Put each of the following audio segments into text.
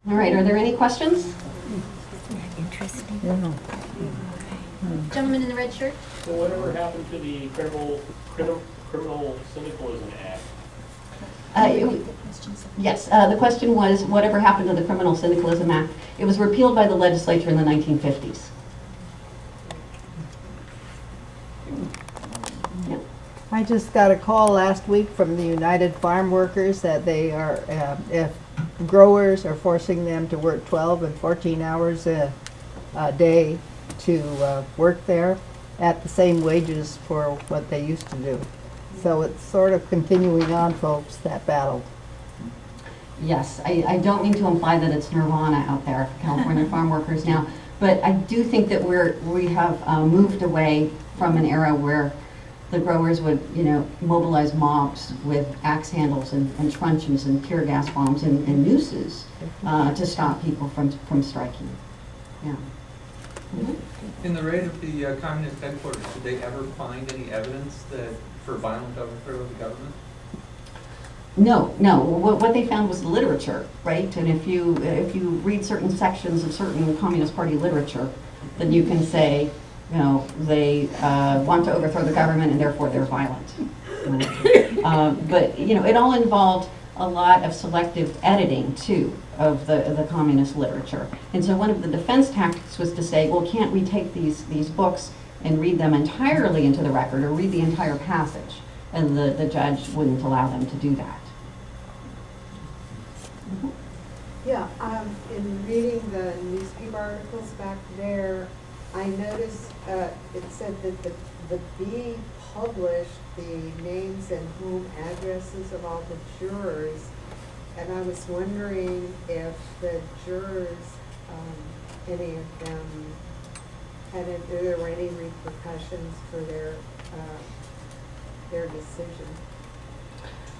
All right, are there any questions? Interesting. Yeah. Gentleman in the red shirt. So whatever happened to the Criminal Syndicalism Act? Yes, the question was, whatever happened to the Criminal Syndicalism Act? It was repealed by the legislature in the 1950s. I just got a call last week from the United Farm Workers that they are, if growers are forcing them to work 12 and 14 hours a day to work there at the same wages for what they used to do. So it's sort of continuing on, folks, that battle. Yes, I don't mean to imply that it's nirvana out there for California farm workers now, but I do think that we have moved away from an era where the growers would, mobilize mobs with axe handles and truncheons and tear gas bombs and nooses to stop people from striking. Yeah. Mm-hmm. In the raid of the communist headquarters, did they ever find any evidence for violent overthrow of the government? No. What they found was literature, right? And if you read certain sections of certain Communist Party literature, then you can say, they want to overthrow the government and therefore they're violent. But it all involved a lot of selective editing too of the communist literature. And so one of the defense tactics was to say, well, can't we take these books and read them entirely into the record or read the entire passage? And the judge wouldn't allow them to do that. Mm-hmm. Yeah, in reading the newspaper articles back there, I noticed it said that the Bee published the names and home addresses of all the jurors, and I was wondering if the jurors, any of them, if there were any repercussions for their decision.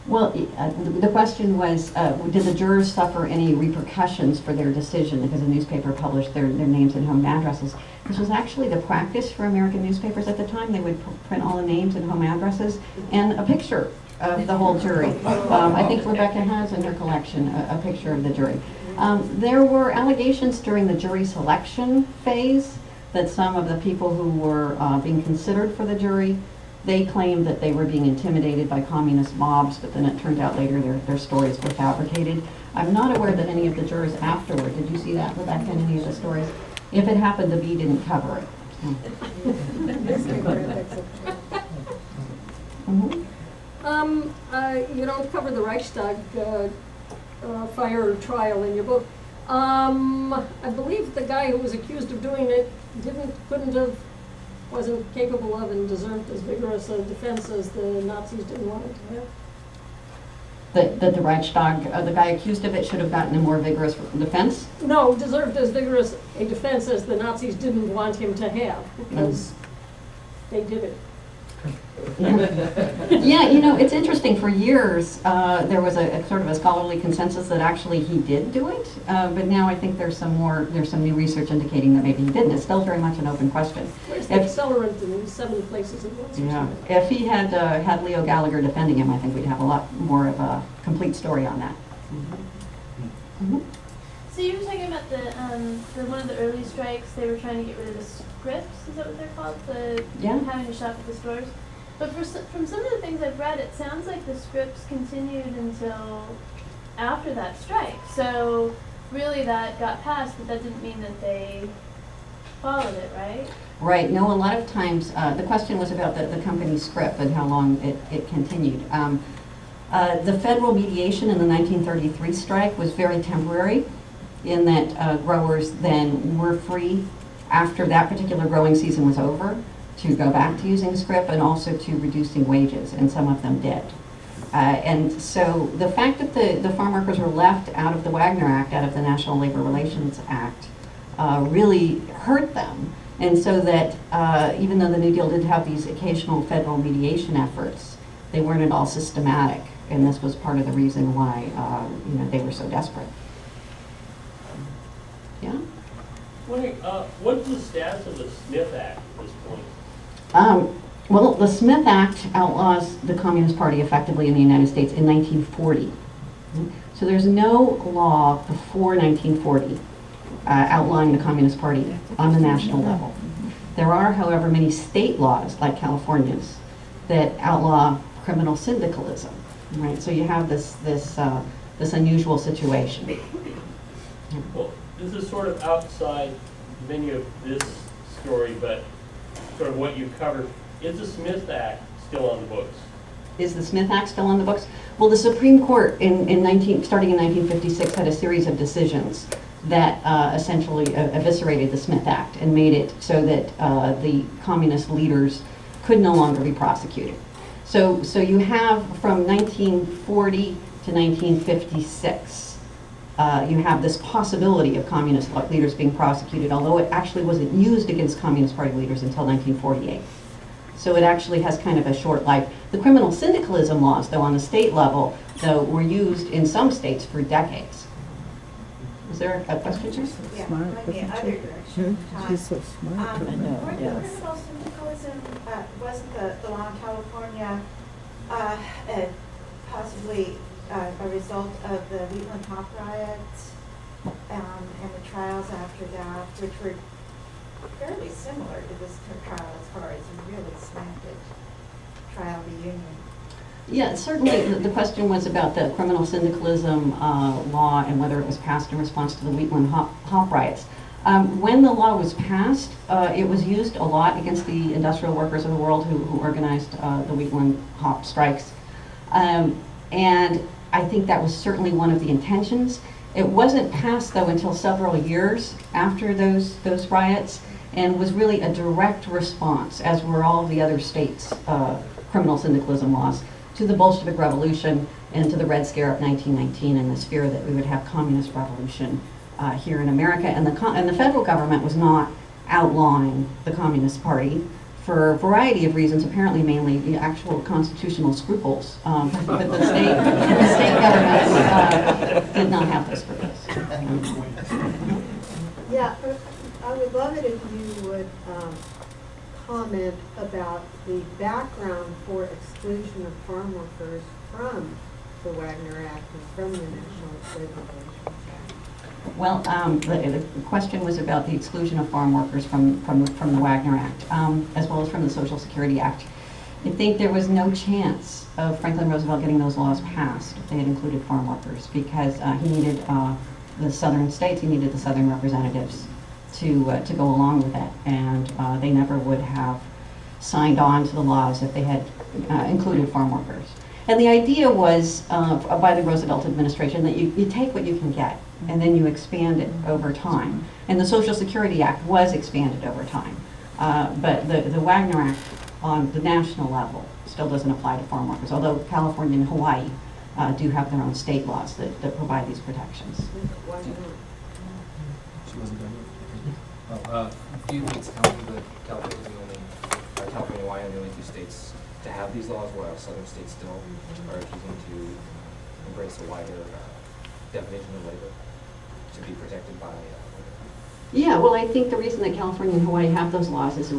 Well, the question was, did the jurors suffer any repercussions for their decision because the newspaper published their names and home addresses? This was actually the practice for American newspapers at the time. They would print all the names and home addresses and a picture of the whole jury. I think Rebecca has in her collection a picture of the jury. There were allegations during the jury selection phase that some of the people who were being considered for the jury, they claimed that they were being intimidated by communist mobs, but then it turned out later their stories were fabricated. I'm not aware that any of the jurors afterward, did you see that, Rebecca, in any of the stories? If it happened, the Bee didn't cover it. Mm-hmm. You don't cover the Reichstag fire trial in your book. I believe the guy who was accused of doing it wasn't capable of and deserved as vigorous a defense as the Nazis didn't want it to have. That the Reichstag, the guy accused of it, should have gotten a more vigorous defense? No, deserved as vigorous a defense as the Nazis didn't want him to have, because they did it. Yeah, it's interesting. For years, there was a sort of a scholarly consensus that actually he did do it, but now I think there's some new research indicating that maybe he didn't. It's still very much an open question. Where's the accelerant in 7 places at once? Yeah, if he had had Leo Gallagher defending him, I think we'd have a lot more of a complete story on that. Mm-hmm. So you were talking about for one of the early strikes, they were trying to get rid of the scripts. Is that what they're called? Having to shop at the stores. But from some of the things I've read, it sounds like the scripts continued until after that strike. So really that got passed, but that didn't mean that they followed it, right? Right. No, a lot of times the question was about the company's script and how long it continued. The federal mediation in the 1933 strike was very temporary in that growers then were free after that particular growing season was over to go back to using scrip and also to reducing wages, and some of them did. And so the fact that the farm workers were left out of the Wagner Act, out of the National Labor Relations Act, really hurt them. And so that even though the New Deal did have these occasional federal mediation efforts, they weren't at all systematic, and this was part of the reason why they were so desperate. Yeah? What's the status of the Smith Act at this point? Well, the Smith Act outlaws the Communist Party effectively in the United States in 1940. So there's no law before 1940 outlawing the Communist Party on the national level. There are, however, many state laws, like California's, that outlaw criminal syndicalism, right? So you have this unusual situation. Well, this is sort of outside many of this story, but sort of what you covered. Is the Smith Act still on the books? Is the Smith Act still on the books? Well, the Supreme Court starting in 1956 had a series of decisions that essentially eviscerated the Smith Act and made it so that the communist leaders could no longer be prosecuted. So you have from 1940 to 1956, you have this possibility of communist leaders being prosecuted, although it actually wasn't used against Communist Party leaders until 1948. So it actually has kind of a short life. The criminal syndicalism laws, though, on the state level, though, were used in some states for decades. Is there a question, Jim? Yeah, Smart, maybe isn't other she? direction. She's so smart. Weren't the criminal syndicalism, wasn't the law in California possibly a result of the Wheatland Hop riots and the trials after that, which were fairly similar to this trial as far as a really slanted trial reunion? Yeah, certainly the question was about the criminal syndicalism law and whether it was passed in response to the Wheatland Hop riots. When the law was passed, it was used a lot against the industrial workers of the world who organized the Wheatland Hop strikes. And I think that was certainly one of the intentions. It wasn't passed, though, until several years after those riots, and was really a direct response, as were all of the other states' criminal syndicalism laws, to the Bolshevik Revolution and to the Red Scare of 1919 and this fear that we would have communist revolution here in America. And the federal government was not outlawing the Communist Party for a variety of reasons, apparently mainly the actual constitutional scruples. But the state governments did not have those scruples. Yeah, I would love it if you would comment about the background for exclusion of farm workers from the Wagner Act and from the National Labor Relations Act. Well, the question was about the exclusion of farm workers from the Wagner Act, as well as from the Social Security Act. I think there was no chance of Franklin Roosevelt getting those laws passed if they had included farm workers, because he needed the southern states, he needed the southern representatives to go along with it, and they never would have signed on to the laws if they had included farm workers. And the idea was by the Roosevelt administration that you take what you can get and then you expand it over time. And the Social Security Act was expanded over time. But the Wagner Act on the national level still doesn't apply to farm workers, although California and Hawaii do have their own state laws that provide these protections. Do you think it's counting that California is the only, California and Hawaii are the only two states to have these laws, while southern states still are choosing to embrace a wider definition of labor to be protected by labor? Yeah, well, I think the reason that California and Hawaii have those laws is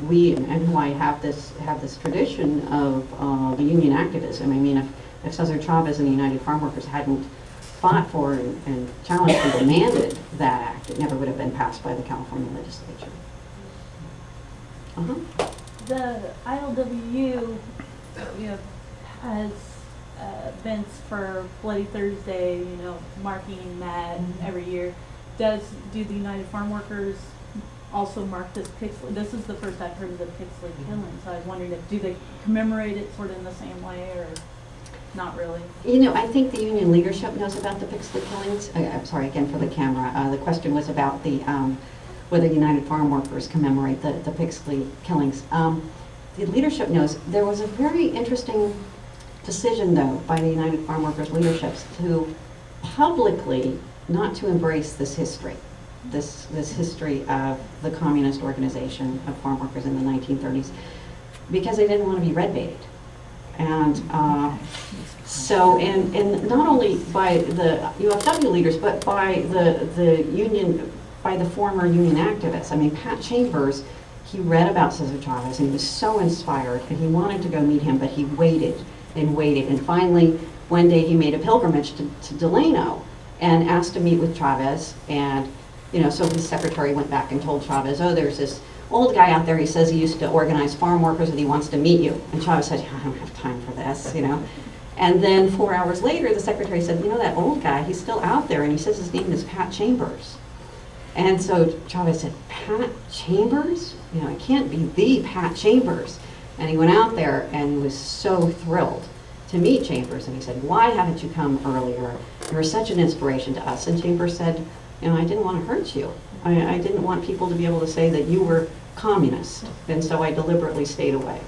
we and Hawaii have this tradition of the union activism. I mean, if Cesar Chavez and the United Farm Workers hadn't fought for and challenged and demanded that act, it never would have been passed by the California legislature. The ILWU, has events for Bloody Thursday, marking that every year. Do the United Farm Workers also mark this Pixley? This is the first I've heard of the Pixley killing, so I was wondering do they commemorate it sort of in the same way, or not really? I think the union leadership knows about the Pixley killings. I'm sorry, again, for the camera. The question was about the whether United Farm Workers commemorate the Pixley killings. The leadership knows. There was a very interesting decision, though, by the United Farm Workers leaderships to publicly not to embrace this history, this history of the communist organization of farm workers in the 1930s, because they didn't want to be red-baited. And and not only by the UFW leaders, but by the union, by the former union activists. I mean, Pat Chambers, he read about Cesar Chavez and he was so inspired and he wanted to go meet him, but he waited and waited. And finally, one day he made a pilgrimage to Delano and asked to meet with Chavez. And, so his secretary went back and told Chavez, oh, there's this old guy out there, he says he used to organize farm workers and he wants to meet you. And Chavez said, I don't have time for this, And then 4 hours later, the secretary said, that old guy, he's still out there, and he says his name is Pat Chambers. And so Chavez said, Pat Chambers? It can't be the Pat Chambers. And he went out there and was so thrilled to meet Chambers. And he said, why haven't you come earlier? You were such an inspiration to us. And Chambers said, I didn't want to hurt you. I didn't want people to be able to say that you were communist. And so I deliberately stayed away.